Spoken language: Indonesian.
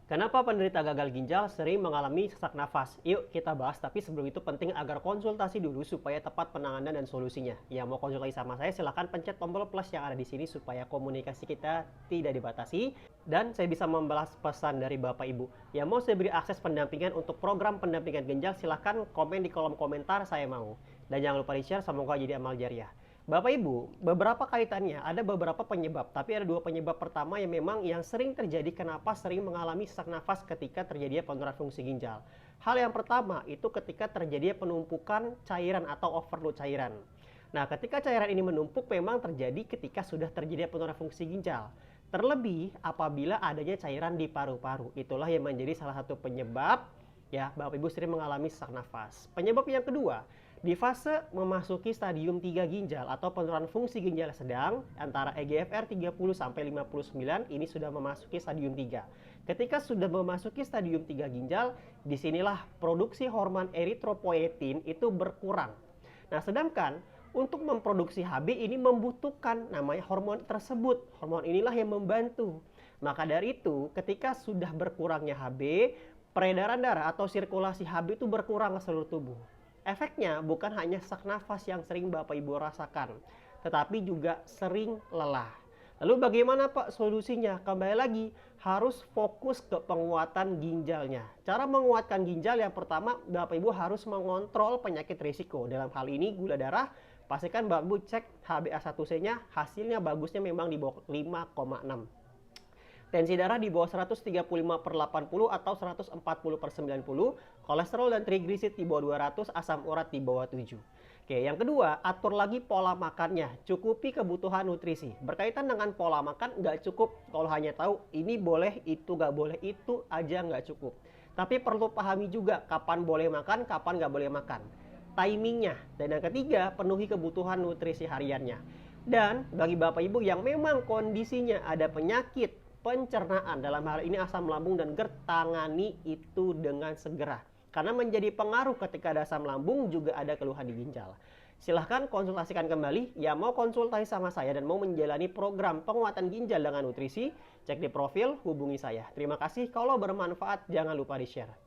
Kenapa penderita gagal ginjal sering mengalami sesak nafas? Yuk kita bahas, tapi sebelum itu penting agar konsultasi dulu supaya tepat penanganan dan solusinya. Yang mau konsultasi sama saya silahkan pencet tombol plus yang ada di sini supaya komunikasi kita tidak dibatasi dan saya bisa membalas pesan dari Bapak Ibu. Yang mau saya beri akses pendampingan untuk program pendampingan ginjal silahkan komen di kolom komentar, saya mau. Dan jangan lupa di-share, semoga jadi amal jariah. Bapak Ibu, beberapa kaitannya, ada beberapa penyebab, tapi ada dua penyebab pertama yang memang yang sering terjadi kenapa sering mengalami sesak nafas ketika terjadinya penurunan fungsi ginjal. Hal yang pertama itu ketika terjadinya penumpukan cairan atau overload cairan. Nah, ketika cairan ini menumpuk memang terjadi ketika sudah terjadi penurunan fungsi ginjal. Terlebih apabila adanya cairan di paru-paru. Itulah yang menjadi salah satu penyebab ya Bapak Ibu sering mengalami sesak nafas. Penyebab yang kedua, di fase memasuki stadium 3 ginjal atau penurunan fungsi ginjal sedang antara EGFR 30 sampai 59 ini sudah memasuki stadium 3. Ketika sudah memasuki stadium 3 ginjal, disinilah produksi hormon eritropoietin itu berkurang. Nah, sedangkan untuk memproduksi HB ini membutuhkan namanya hormon tersebut. Hormon inilah yang membantu. Maka dari itu, ketika sudah berkurangnya HB, peredaran darah atau sirkulasi HB itu berkurang ke seluruh tubuh. Efeknya bukan hanya sesak nafas yang sering Bapak Ibu rasakan, tetapi juga sering lelah. Lalu bagaimana Pak solusinya? Kembali lagi, harus fokus ke penguatan ginjalnya. Cara menguatkan ginjal yang pertama, Bapak Ibu harus mengontrol penyakit risiko. Dalam hal ini gula darah, pastikan Bapak Ibu cek HbA1c-nya, hasilnya bagusnya memang di bawah 5,6. Tensi darah di bawah 135/80 atau 140/90, kolesterol dan trigliserid di bawah 200, asam urat di bawah 7. Oke, yang kedua, atur lagi pola makannya, cukupi kebutuhan nutrisi. Berkaitan dengan pola makan, nggak cukup kalau hanya tahu ini boleh, itu nggak boleh, itu aja nggak cukup. Tapi perlu pahami juga kapan boleh makan, kapan nggak boleh makan. Timingnya. Dan yang ketiga, penuhi kebutuhan nutrisi hariannya. Dan bagi Bapak Ibu yang memang kondisinya ada penyakit pencernaan, dalam hal ini asam lambung dan GERD, tangani itu dengan segera. Karena menjadi pengaruh ketika ada asam lambung juga ada keluhan di ginjal. Silahkan konsultasikan kembali. Ya mau konsultasi sama saya dan mau menjalani program penguatan ginjal dengan nutrisi, cek di profil, hubungi saya. Terima kasih. Kalau bermanfaat jangan lupa di-share.